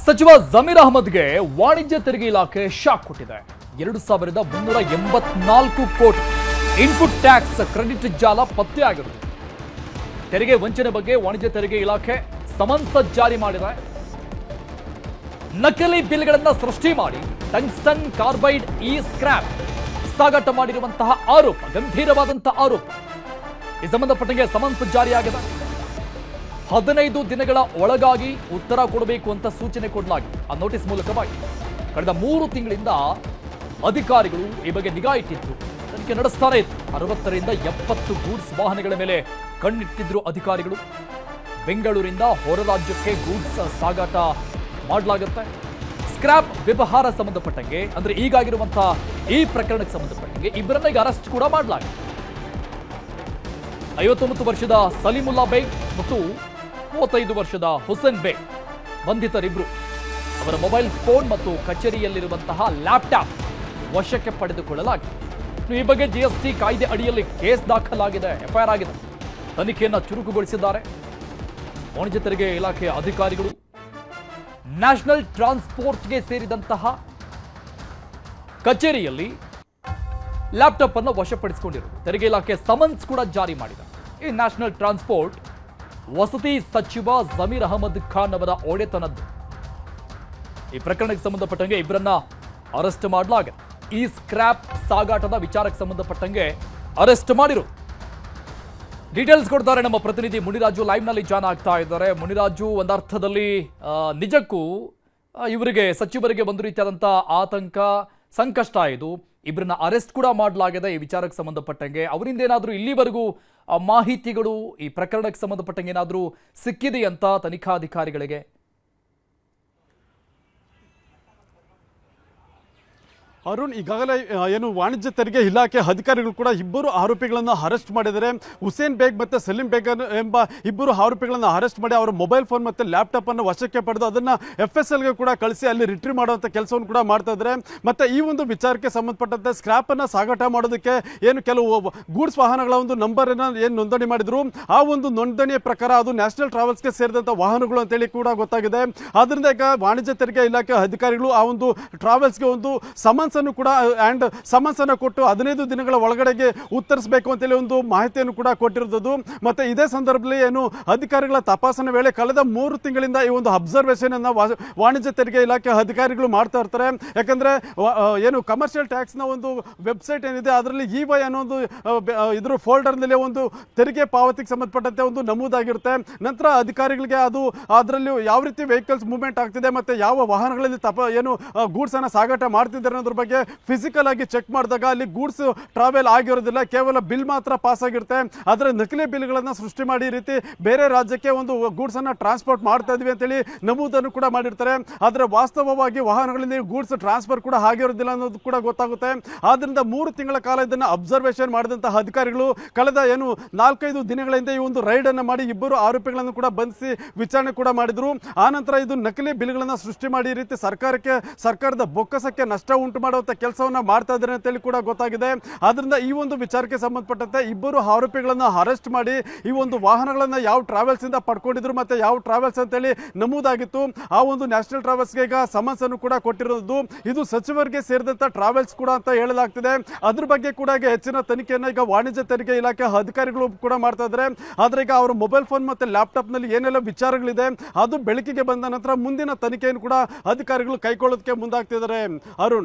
ಸಚಿವ ಜಮೀರ್ ಅಹಮದ್ಗೆ ವಾಣಿಜ್ಯ ತೆರಿಗೆ ಇಲಾಖೆ ಶಾಕ್ ಕೊಟ್ಟಿದೆ. 2384 ಕೋಟಿ ಇನ್ಪುಟ್ ಟ್ಯಾಕ್ಸ್ ಕ್ರೆಡಿಟ್ ಜಾಲ ಪತ್ತೆಯಾಗಿರುವುದು. ತೆರಿಗೆ ವಂಚನೆ ಬಗ್ಗೆ ವಾಣಿಜ್ಯ ತೆರಿಗೆ ಇಲಾಖೆ ಸಮನ್ಸ್ ಜಾರಿ ಮಾಡಿದೆ. ನಕಲಿ ಬಿಲ್ಗಳನ್ನು ಸೃಷ್ಟಿ ಮಾಡಿ ಟಂಗ್ಸ್ಟನ್ ಕಾರ್ಬೈಡ್ ಸ್ಕ್ರಾಪ್ ಸಾಗಾಟ ಮಾಡಿರುವಂತಹ ಆರೋಪ, ಗಂಭೀರವಾದಂತಹ ಆರೋಪ. ಈ ಸಂಬಂಧಪಟ್ಟಂಗೆ ಸಮನ್ಸ್ ಜಾರಿಯಾಗಿದೆ. 15 ದಿನಗಳ ಒಳಗಾಗಿ ಉತ್ತರ ಕೊಡಬೇಕು ಅಂತ ಸೂಚನೆ ಕೊಡಲಾಗಿದೆ. ಆ ನೋಟಿಸ್ ಮೂಲಕವಾಗಿ ಕಳೆದ 3 ತಿಂಗಳಿಂದ ಅಧಿಕಾರಿಗಳು ಈ ಬಗ್ಗೆ ನಿಗಾ ಇಟ್ಟಿದ್ರು, ತನಿಖೆ ನಡೆಸ್ತಾನೆ ಇತ್ತು. 60ರಿಂದ 70 ಗೂಡ್ಸ್ ವಾಹನಗಳ ಮೇಲೆ ಕಣ್ಣಿಟ್ಟಿದ್ರು ಅಧಿಕಾರಿಗಳು. ಬೆಂಗಳೂರಿಂದ ಹೊರ ರಾಜ್ಯಕ್ಕೆ ಗೂಡ್ಸ್ ಸಾಗಾಟ ಮಾಡಲಾಗುತ್ತೆ. ಸ್ಕ್ರಾಪ್ ವ್ಯವಹಾರ ಸಂಬಂಧಪಟ್ಟಂಗೆ, ಅಂದ್ರೆ ಈಗಾಗಿರುವಂತಹ ಈ ಪ್ರಕರಣಕ್ಕೆ ಸಂಬಂಧಪಟ್ಟಂಗೆ ಇಬ್ಬರನ್ನ ಈಗ ಅರೆಸ್ಟ್ ಕೂಡ ಮಾಡಲಾಗಿದೆ. 59 ವರ್ಷದ ಸಲೀಮುಲ್ಲಾ ಬೇಗ್ ಮತ್ತು 35 ವರ್ಷದ ಹುಸೇನ್ ಬೇಗ್ ಬಂಧಿತರಿಬ್ರು. ಅವರ ಮೊಬೈಲ್ ಫೋನ್ ಮತ್ತು ಕಚೇರಿಯಲ್ಲಿರುವಂತಹ ಲ್ಯಾಪ್ಟಾಪ್ ವಶಕ್ಕೆ ಪಡೆದುಕೊಳ್ಳಲಾಗಿದೆ. ಈ ಬಗ್ಗೆ ಜಿಎಸ್ಟಿ ಕಾಯ್ದೆ ಅಡಿಯಲ್ಲಿ ಕೇಸ್ ದಾಖಲಾಗಿದೆ, ಎಫ್ಐಆರ್ ಆಗಿದೆ. ತನಿಖೆಯನ್ನು ಚುರುಕುಗೊಳಿಸಿದ್ದಾರೆ ವಾಣಿಜ್ಯ ತೆರಿಗೆ ಇಲಾಖೆಯ ಅಧಿಕಾರಿಗಳು. ನ್ಯಾಷನಲ್ ಟ್ರಾನ್ಸ್ಪೋರ್ಟ್ಗೆ ಸೇರಿದಂತಹ ಕಚೇರಿಯಲ್ಲಿ ಲ್ಯಾಪ್ಟಾಪ್ ಅನ್ನು ವಶಪಡಿಸಿಕೊಂಡಿರುವುದು. ತೆರಿಗೆ ಇಲಾಖೆ ಸಮನ್ಸ್ ಕೂಡ ಜಾರಿ ಮಾಡಿದೆ. ಈ ನ್ಯಾಷನಲ್ ಟ್ರಾನ್ಸ್ಪೋರ್ಟ್ ವಸತಿ ಸಚಿವ ಜಮೀರ್ ಅಹಮದ್ ಖಾನ್ ಅವರ ಒಡೆತನದ್ದು. ಈ ಪ್ರಕರಣಕ್ಕೆ ಸಂಬಂಧಪಟ್ಟಂಗೆ ಇಬ್ಬರನ್ನ ಅರೆಸ್ಟ್ ಮಾಡಲಾಗಿದೆ. ಈ ಸ್ಕ್ರಾಪ್ ಸಾಗಾಟದ ವಿಚಾರಕ್ಕೆ ಸಂಬಂಧಪಟ್ಟಂಗೆ ಅರೆಸ್ಟ್ ಮಾಡಿರು. ಡೀಟೇಲ್ಸ್ ಕೊಡ್ತಾರೆ ನಮ್ಮ ಪ್ರತಿನಿಧಿ ಮುನಿರಾಜು, ಲೈವ್ ನಲ್ಲಿ ಜಾಯ್ನ್ ಆಗ್ತಾ ಇದ್ದಾರೆ. ಮುನಿರಾಜು, ಒಂದರ್ಥದಲ್ಲಿ ನಿಜಕ್ಕೂ ಇವರಿಗೆ ಸಚಿವರಿಗೆ ಒಂದು ರೀತಿಯಾದಂತಹ ಆತಂಕ, ಸಂಕಷ್ಟ ಇದು. ಇಬ್ಬರನ್ನ ಅರೆಸ್ಟ್ ಕೂಡ ಮಾಡಲಾಗಿದೆ. ಈ ವಿಚಾರಕ್ಕೆ ಸಂಬಂಧಪಟ್ಟಂಗೆ ಅವರಿಂದ ಏನಾದರೂ ಇಲ್ಲಿವರೆಗೂ ಮಾಹಿತಿಗಳು ಈ ಪ್ರಕರಣಕ್ಕೆ ಸಂಬಂಧಪಟ್ಟಂಗೆ ಏನಾದರೂ ಸಿಕ್ಕಿದೆಯಂತ ತನಿಖಾಧಿಕಾರಿಗಳಿಗೆ? ಅರುಣ್, ಈಗಾಗಲೇ ಏನು ವಾಣಿಜ್ಯ ತೆರಿಗೆ ಇಲಾಖೆ ಅಧಿಕಾರಿಗಳು ಕೂಡ ಇಬ್ಬರು ಆರೋಪಿಗಳನ್ನು ಅರೆಸ್ಟ್ ಮಾಡಿದ್ದಾರೆ. ಹುಸೇನ್ ಬೇಗ್ ಮತ್ತು ಸಲೀಂ ಬೇಗ್ ಎಂಬ ಇಬ್ಬರು ಆರೋಪಿಗಳನ್ನು ಅರೆಸ್ಟ್ ಮಾಡಿ ಅವರ ಮೊಬೈಲ್ ಫೋನ್ ಮತ್ತು ಲ್ಯಾಪ್ಟಾಪ್ ಅನ್ನು ವಶಕ್ಕೆ ಪಡೆದು ಅದನ್ನು FSLಗೆ ಕೂಡ ಕಳಿಸಿ ಅಲ್ಲಿ ರಿಟ್ರೀವ್ ಮಾಡುವಂಥ ಕೆಲಸವನ್ನು ಕೂಡ ಮಾಡ್ತಾ ಇದ್ದಾರೆ. ಮತ್ತು ಈ ಒಂದು ವಿಚಾರಕ್ಕೆ ಸಂಬಂಧಪಟ್ಟಂತೆ ಸ್ಕ್ರಾಪನ್ನು ಸಾಗಾಟ ಮಾಡೋದಕ್ಕೆ ಏನು ಕೆಲವು ಗೂಡ್ಸ್ ವಾಹನಗಳ ಒಂದು ನಂಬರನ್ನು ಏನು ನೋಂದಣಿ ಮಾಡಿದ್ರು, ಆ ಒಂದು ನೋಂದಣಿಯ ಪ್ರಕಾರ ಅದು ನ್ಯಾಷನಲ್ ಟ್ರಾವೆಲ್ಸ್ಗೆ ಸೇರಿದಂಥ ವಾಹನಗಳು ಅಂತೇಳಿ ಕೂಡ ಗೊತ್ತಾಗಿದೆ. ಆದ್ದರಿಂದ ಈಗ ವಾಣಿಜ್ಯ ತೆರಿಗೆ ಇಲಾಖೆ ಅಧಿಕಾರಿಗಳು ಆ ಒಂದು ಟ್ರಾವೆಲ್ಸ್ಗೆ ಒಂದು ಸಮನ್ಸ್ ಕೂಡ ಸಮನ್ಸ್ ಅನ್ನು ಕೊಟ್ಟು 15 ದಿನಗಳ ಒಳಗಡೆಗೆ ಉತ್ತರಿಸಬೇಕು ಅಂತೇಳಿ ಒಂದು ಮಾಹಿತಿಯನ್ನು ಕೂಡ ಕೊಟ್ಟಿರೋದು. ಮತ್ತೆ ಇದೇ ಸಂದರ್ಭದಲ್ಲಿ ಏನು ಅಧಿಕಾರಿಗಳ ತಪಾಸಣೆ ವೇಳೆ ಕಳೆದ 3 ತಿಂಗಳಿಂದ ಈ ಒಂದು ಅಬ್ಸರ್ವೇಷನ್ ಅನ್ನ ವಾಣಿಜ್ಯ ತೆರಿಗೆ ಇಲಾಖೆ ಅಧಿಕಾರಿಗಳು ಮಾಡ್ತಾ ಇರ್ತಾರೆ. ಯಾಕಂದ್ರೆ ಏನು ಕಮರ್ಷಿಯಲ್ ಟ್ಯಾಕ್ಸ್ ನ ಒಂದು ವೆಬ್ಸೈಟ್ ಏನಿದೆ ಅದರಲ್ಲಿ EY ಅನ್ನೋ ಒಂದು ಇದ್ರ ಫೋಲ್ಡರ್ ನಲ್ಲಿ ಒಂದು ತೆರಿಗೆ ಪಾವತಿಗೆ ಸಂಬಂಧಪಟ್ಟಂತೆ ಒಂದು ನಮೂದಾಗಿರುತ್ತೆ. ನಂತರ ಅಧಿಕಾರಿಗಳಿಗೆ ಅದು ಅದರಲ್ಲಿ ಯಾವ ರೀತಿ ವೆಹಿಕಲ್ಸ್ ಮೂವ್ಮೆಂಟ್ ಆಗ್ತಿದೆ ಮತ್ತೆ ಯಾವ ವಾಹನಗಳಲ್ಲಿ ಏನು ಗೂಡ್ಸ್ ಅನ್ನ ಸಾಗಾಟ ಮಾಡ್ತಿದ್ದಾರೆ ಅನ್ನೋದ್ರ ಬಗ್ಗೆ ಫಿಸಿಕಲ್ ಆಗಿ ಚೆಕ್ ಮಾಡಿದಾಗ ಅಲ್ಲಿ ಗೂಡ್ಸ್ ಟ್ರಾವೆಲ್ ಆಗಿರೋದಿಲ್ಲ, ಕೇವಲ ಬಿಲ್ ಮಾತ್ರ ಪಾಸ್ ಆಗಿರುತ್ತೆ. ಆದರೆ ನಕಲಿ ಬಿಲ್ಗಳನ್ನು ಸೃಷ್ಟಿ ಮಾಡಿ ಈ ರೀತಿ ಬೇರೆ ರಾಜ್ಯಕ್ಕೆ ಒಂದು ಗೂಡ್ಸ್ ಅನ್ನ ಟ್ರಾನ್ಸ್ಪೋರ್ಟ್ ಮಾಡ್ತಾ ಇದೀವಿ ಅಂತೇಳಿ ನಮೂದನ್ನು ಕೂಡ ಮಾಡಿರ್ತಾರೆ. ಆದರೆ ವಾಸ್ತವವಾಗಿ ವಾಹನಗಳಲ್ಲಿ ಗೂಡ್ಸ್ ಟ್ರಾನ್ಸ್ಫರ್ ಕೂಡ ಆಗಿರೋದಿಲ್ಲ ಅನ್ನೋದು ಕೂಡ ಗೊತ್ತಾಗುತ್ತೆ. ಆದ್ರಿಂದ 3 ತಿಂಗಳ ಕಾಲ ಇದನ್ನು ಅಬ್ಸರ್ವೇಷನ್ ಮಾಡಿದಂತಹ ಅಧಿಕಾರಿಗಳು ಕಳೆದ ಏನು 4-5 ದಿನಗಳಿಂದ ಈ ಒಂದು ರೈಡ್ ಅನ್ನು ಮಾಡಿ ಇಬ್ಬರು ಆರೋಪಿಗಳನ್ನು ಕೂಡ ಬಂಧಿಸಿ ವಿಚಾರಣೆ ಕೂಡ ಮಾಡಿದ್ರು. ಆನಂತರ ಇದು ನಕಲಿ ಬಿಲ್ಗಳನ್ನು ಸೃಷ್ಟಿ ಮಾಡಿ ಈ ರೀತಿ ಸರ್ಕಾರದ ಬೊಕ್ಕಸಕ್ಕೆ ನಷ್ಟ ಉಂಟು ಮಾಡುವಂತ ಕೆಲಸವನ್ನ ಮಾಡ್ತಾ ಇದ್ದಾರೆ ಅಂತೇಳಿ ಕೂಡ ಗೊತ್ತಾಗಿದೆ. ಆದ್ರಿಂದ ಈ ಒಂದು ವಿಚಾರಕ್ಕೆ ಸಂಬಂಧಪಟ್ಟಂತೆ ಇಬ್ಬರು ಆರೋಪಿಗಳನ್ನು ಅರೆಸ್ಟ್ ಮಾಡಿ ಈ ಒಂದು ವಾಹನಗಳನ್ನ ಯಾವ ಟ್ರಾವೆಲ್ಸ್ ಇಂದ ಪಡ್ಕೊಂಡಿದ್ರು ಮತ್ತೆ ಯಾವ ಟ್ರಾವೆಲ್ಸ್ ಅಂತೇಳಿ ನಮೂದಾಗಿತ್ತು, ಆ ಒಂದು ನ್ಯಾಷನಲ್ ಟ್ರಾವೆಲ್ಸ್ಗೆ ಈಗ ಸಮನ್ಸ್ ಅನ್ನು ಕೂಡ ಕೊಟ್ಟಿರೋದು. ಇದು ಸಚಿವರಿಗೆ ಸೇರಿದಂತ ಟ್ರಾವೆಲ್ಸ್ ಕೂಡ ಅಂತ ಹೇಳಲಾಗ್ತಿದೆ. ಅದ್ರ ಬಗ್ಗೆ ಕೂಡ ಈಗ ಹೆಚ್ಚಿನ ತನಿಖೆಯನ್ನು ಈಗ ವಾಣಿಜ್ಯ ತೆರಿಗೆ ಇಲಾಖೆ ಅಧಿಕಾರಿಗಳು ಕೂಡ ಮಾಡ್ತಾ ಇದ್ದಾರೆ. ಆದ್ರೆ ಈಗ ಅವರ ಮೊಬೈಲ್ ಫೋನ್ ಮತ್ತೆ ಲ್ಯಾಪ್ಟಾಪ್ ನಲ್ಲಿ ಏನೆಲ್ಲ ವಿಚಾರಗಳಿದೆ ಅದು ಬೆಳಕಿಗೆ ಬಂದ ನಂತರ ಮುಂದಿನ ತನಿಖೆಯನ್ನು ಕೂಡ ಅಧಿಕಾರಿಗಳು ಕೈಗೊಳ್ಳೋದಕ್ಕೆ ಮುಂದಾಗ್ತಿದ್ದಾರೆ. ಅರುಣ್.